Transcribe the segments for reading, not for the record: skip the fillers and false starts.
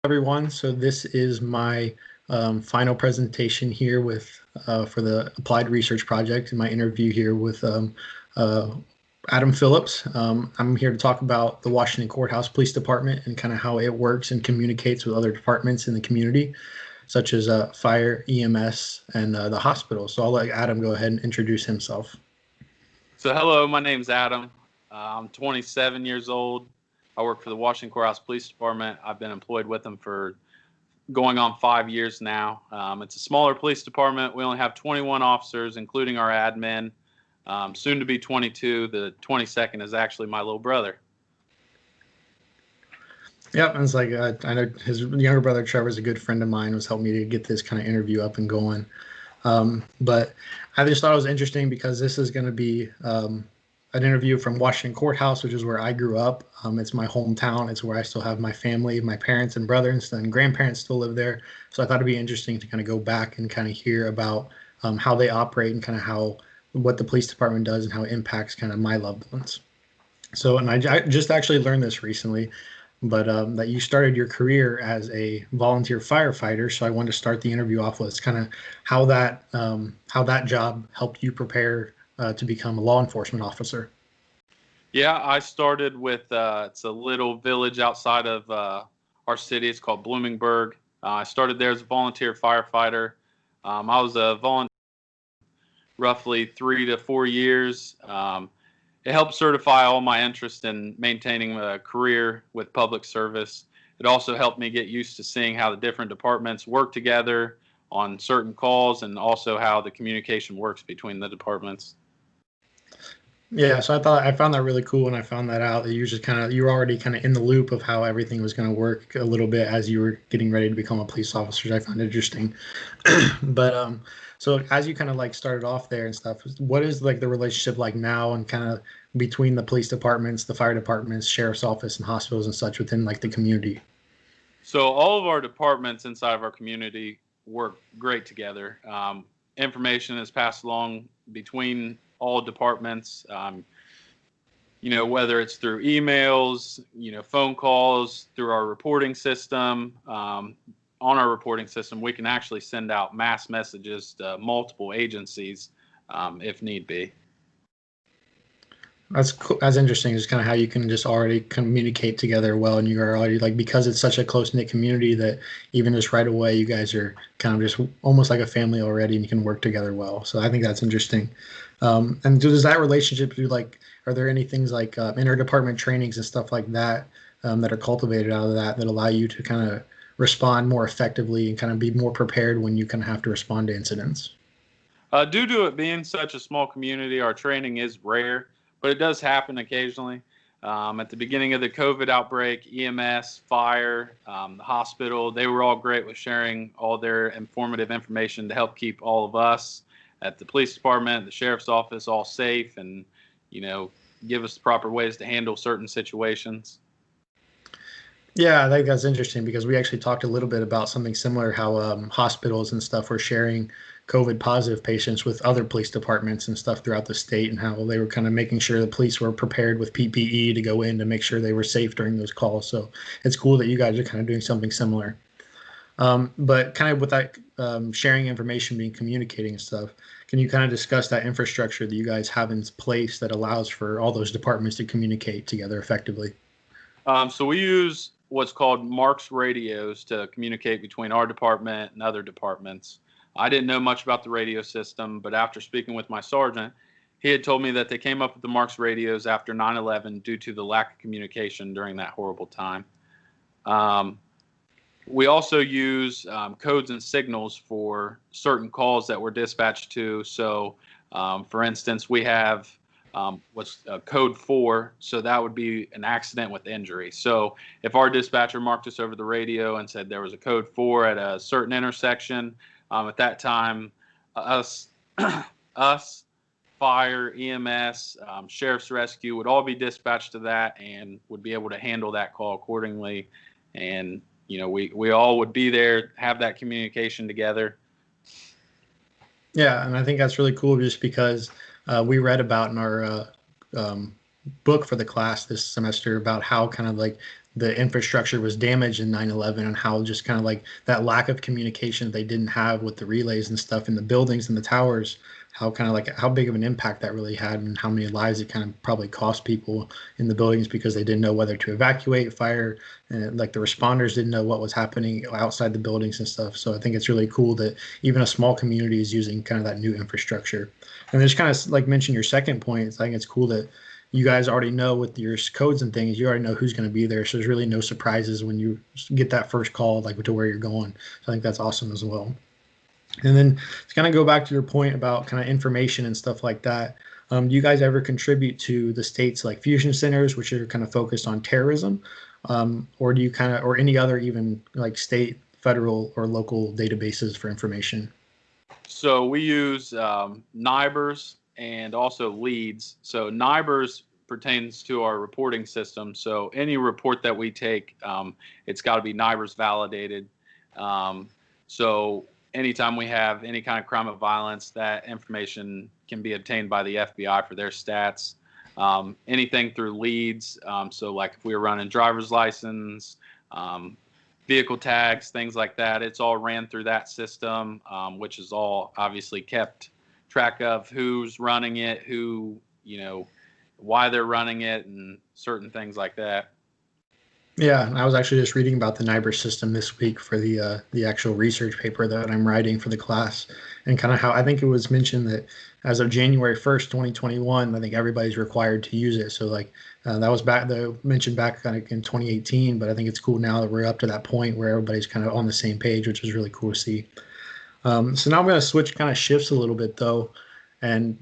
everyone. So this is my final presentation here with for the Applied Research Project, and my interview here with uh, Adam Phillips. I'm here to talk about the Washington Courthouse Police Department and kind of how it works and communicates with other departments in the community, such as fire, EMS, and the hospital. So I'll let Adam go ahead and introduce himself. So hello, my name's Adam. I'm 27 years old. I work for the Washington Courthouse Police Department. I've been employed with them for going on 5 years now. It's a smaller police department. We only have 21 officers, including our admin. Soon to be 22. The 22nd is actually my little brother. Yep, and it's like I know his younger brother Trevor is a good friend of mine. Was helping me to get this kind of interview up and going. But I just thought it was interesting because this is going to be an interview from Washington Courthouse, which is where I grew up. It's my hometown. It's where I still have my family, my parents and brothers and grandparents still live there. So I thought it'd be interesting to kind of go back and kind of hear about how they operate and kind of what the police department does and how it impacts kind of my loved ones. So, and I just actually learned this recently, but that you started your career as a volunteer firefighter. So I wanted to start the interview off with kind of how that job helped you prepare to become a law enforcement officer. Yeah, I started with it's a little village outside of our city. It's called Bloomingburg. I started there as a volunteer firefighter. I was a volunteer roughly 3 to 4 years. It helped certify all my interest in maintaining a career with public service. It also helped me get used to seeing how the different departments work together on certain calls and also how the communication works between the departments. Yeah, so I found that really cool when I found that out that you were already kind of in the loop of how everything was going to work a little bit as you were getting ready to become a police officer. I found it interesting. But so as you kind of like started off there and stuff, what is like the relationship like now and kind of between the police departments, the fire departments, sheriff's office, and hospitals and such within like the community? So all of our departments inside of our community work great together. Information is passed along between all departments, whether it's through emails, phone calls, through our reporting system. On our reporting system, we can actually send out mass messages to multiple agencies if need be. That's cool. That's interesting. Just kind of how you can just already communicate together well, and you are already like because it's such a close knit community that even just right away you guys are kind of just almost like a family already, and you can work together well. So I think that's interesting. And does that relationship do like? Are there any things like interdepartment trainings and stuff like that that are cultivated out of that allow you to kind of respond more effectively and kind of be more prepared when you kind of have to respond to incidents? Due to it being such a small community, our training is rare, but it does happen occasionally. At the beginning of the COVID outbreak, EMS, fire, the hospital, they were all great with sharing all their informative information to help keep all of us at the police department, the sheriff's office, all safe and, give us the proper ways to handle certain situations. Yeah, I think that's interesting because we actually talked a little bit about something similar, how hospitals and stuff were sharing COVID positive patients with other police departments and stuff throughout the state and how they were kind of making sure the police were prepared with PPE to go in to make sure they were safe during those calls. So it's cool that you guys are kind of doing something similar. But kind of with that sharing information, being communicating and stuff, can you kind of discuss that infrastructure that you guys have in place that allows for all those departments to communicate together effectively? So we use what's called Marks radios to communicate between our department and other departments. I didn't know much about the radio system, but after speaking with my sergeant, he had told me that they came up with the Marks radios after 9/11 due to the lack of communication during that horrible time. We also use codes and signals for certain calls that we're dispatched to. So, for instance, we have what's code 4, so that would be an accident with injury. So if our dispatcher marked us over the radio and said there was a code 4 at a certain intersection, at that time, us, fire, EMS, sheriff's rescue would all be dispatched to that and would be able to handle that call accordingly. And we all would be there, have that communication together. Yeah, and I think that's really cool just because we read about in our book for the class this semester about how kind of like the infrastructure was damaged in 9/11 and how just kind of like that lack of communication they didn't have with the relays and stuff in the buildings and the towers, how kind of like how big of an impact that really had and how many lives it kind of probably cost people in the buildings because they didn't know whether to evacuate, fire, and like the responders didn't know what was happening outside the buildings and stuff. So I think it's really cool that even a small community is using kind of that new infrastructure. And just kind of like mention your second point, I think it's cool that you guys already know with your codes and things, you already know who's going to be there. So there's really no surprises when you get that first call, like to where you're going. So I think that's awesome as well. And then to kind of go back to your point about kind of information and stuff like that, do you guys ever contribute to the state's like fusion centers, which are kind of focused on terrorism? Or do you kind of, or any other even like state, federal, or local databases for information? So we use NIBRS and also leads. So NIBRS pertains to our reporting system. So any report that we take, it's got to be NIBRS validated. So anytime we have any kind of crime of violence, that information can be obtained by the FBI for their stats. Anything through leads. So like if we were running driver's license, vehicle tags, things like that, it's all ran through that system, which is all obviously kept track of who's running it, who, why they're running it, and certain things like that. Yeah, I was actually just reading about the NIBR system this week for the actual research paper that I'm writing for the class, and kind of how I think it was mentioned that as of January 1st, 2021, I think everybody's required to use it. So like that was mentioned back kind of in 2018, but I think it's cool now that we're up to that point where everybody's kind of on the same page, which is really cool to see. So now I'm going to switch kind of shifts a little bit though, and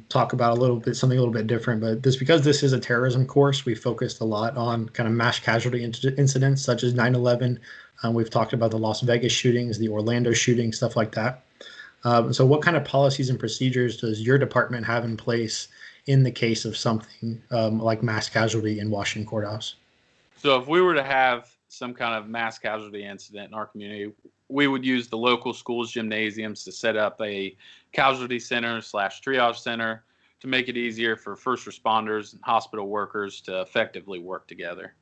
talk about something a little bit different. But because this is a terrorism course, we focused a lot on kind of mass casualty incidents such as 9/11. We've talked about the Las Vegas shootings, the Orlando shooting, stuff like that. So what kind of policies and procedures does your department have in place in the case of something like mass casualty in Washington Courthouse? So if we were to have some kind of mass casualty incident in our community, we would use the local schools gymnasiums to set up a casualty center / triage center to make it easier for first responders and hospital workers to effectively work together.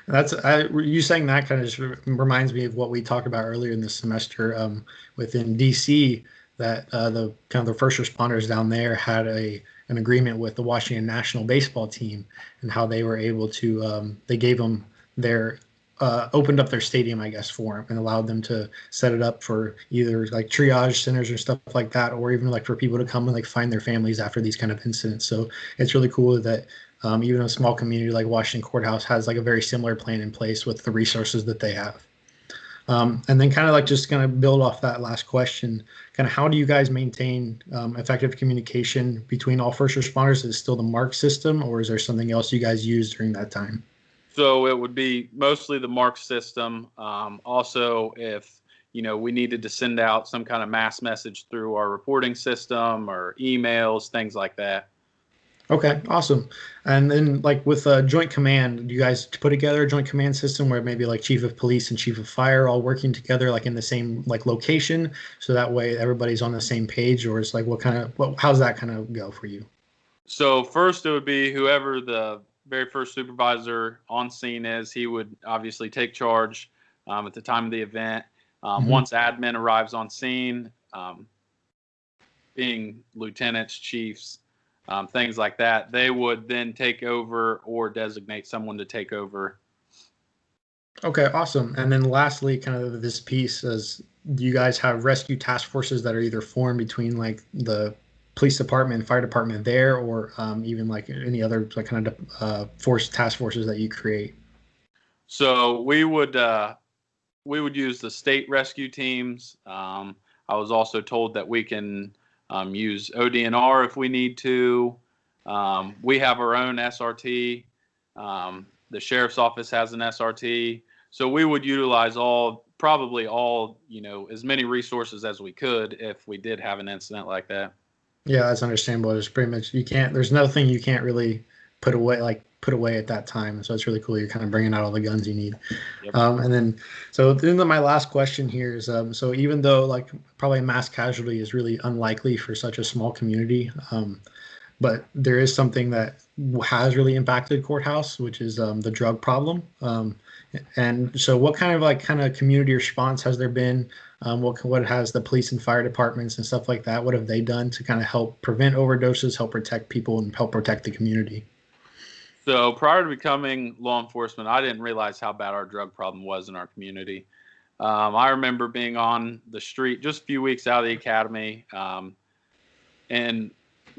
You saying that kind of just reminds me of what we talked about earlier in this semester within DC, that the kind of the first responders down there had an agreement with the Washington national baseball team, and how they were able to they gave them their opened up their stadium, I guess, for them and allowed them to set it up for either like triage centers or stuff like that, or even like for people to come and like find their families after these kind of incidents. So it's really cool that even a small community like Washington Courthouse has like a very similar plan in place with the resources that they have. And then kind of like just kind of build off that last question, kind of how do you guys maintain effective communication between all first responders? Is it still the MARC system, or is there something else you guys use during that time? So it would be mostly the MARC system. Also, if we needed to send out some kind of mass message through our reporting system or emails, things like that. Okay, awesome. And then like with joint command, do you guys put together a joint command system where maybe like chief of police and chief of fire all working together like in the same like location, so that way everybody's on the same page? Or it's like how's that kind of go for you? So first it would be whoever the very first supervisor on scene is. He would obviously take charge at the time of the event. Once admin arrives on scene, being lieutenants, chiefs, things like that, they would then take over or designate someone to take over. Okay, awesome. And then lastly, kind of this piece is, do you guys have rescue task forces that are either formed between like the police department and fire department there, or even like any other like kind of task forces that you create? So we would use the state rescue teams. I was also told that we can use ODNR if we need to. We have our own SRT. The sheriff's office has an SRT. So we would utilize probably all, as many resources as we could if we did have an incident like that. Yeah, that's understandable. There's pretty much, there's nothing you can't really put away at that time. So it's really cool. You're kind of bringing out all the guns you need. Yep. And then my last question here is, so even though like probably mass casualty is really unlikely for such a small community, but there is something that has really impacted courthouse, which is the drug problem. And so, what kind of community response has there been? What has the police and fire departments and stuff like that? What have they done to kind of help prevent overdoses, help protect people, and help protect the community? So prior to becoming law enforcement, I didn't realize how bad our drug problem was in our community. I remember being on the street just a few weeks out of the academy, and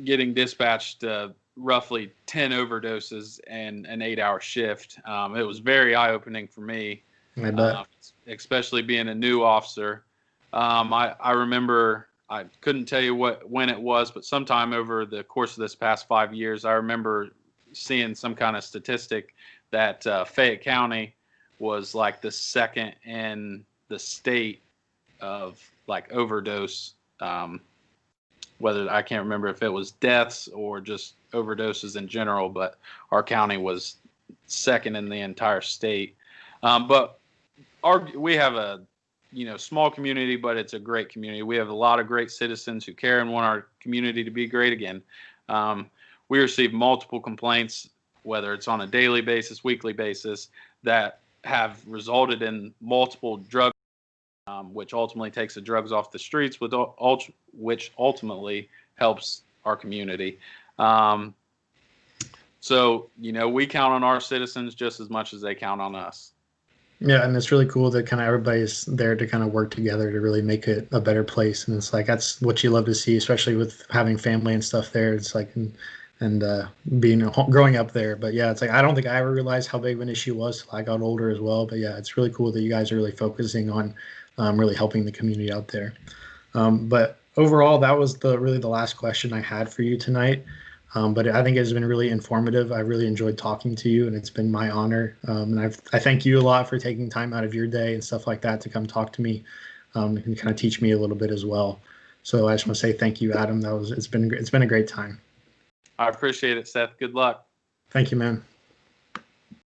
getting dispatched roughly 10 overdoses in an 8-hour shift. It was very eye-opening for me, I bet. especially being a new officer. I remember, I couldn't tell you when it was, but sometime over the course of this past 5 years, I remember seeing some kind of statistic that Fayette County was like the second in the state of like overdose. Whether I can't remember if it was deaths or just overdoses in general, but our county was second in the entire state. But we have a small community, but it's a great community. We have a lot of great citizens who care and want our community to be great again. We receive multiple complaints, whether it's on a daily basis, weekly basis, that have resulted in multiple drug, which ultimately takes the drugs off the streets, which ultimately helps our community. So, we count on our citizens just as much as they count on us. Yeah, and it's really cool that kind of everybody's there to kind of work together to really make it a better place. And it's like that's what you love to see, especially with having family and stuff there. It's like and being growing up there. But yeah, it's like I don't think I ever realized how big of an issue it was till I got older as well. But yeah, it's really cool that you guys are really focusing on really helping the community out there. But overall, that was really the last question I had for you tonight. But I think it's been really informative. I really enjoyed talking to you, and it's been my honor. And I thank you a lot for taking time out of your day and stuff like that to come talk to me, and kind of teach me a little bit as well. So I just want to say thank you, Adam. It's been a great time. I appreciate it, Seth. Good luck. Thank you, man.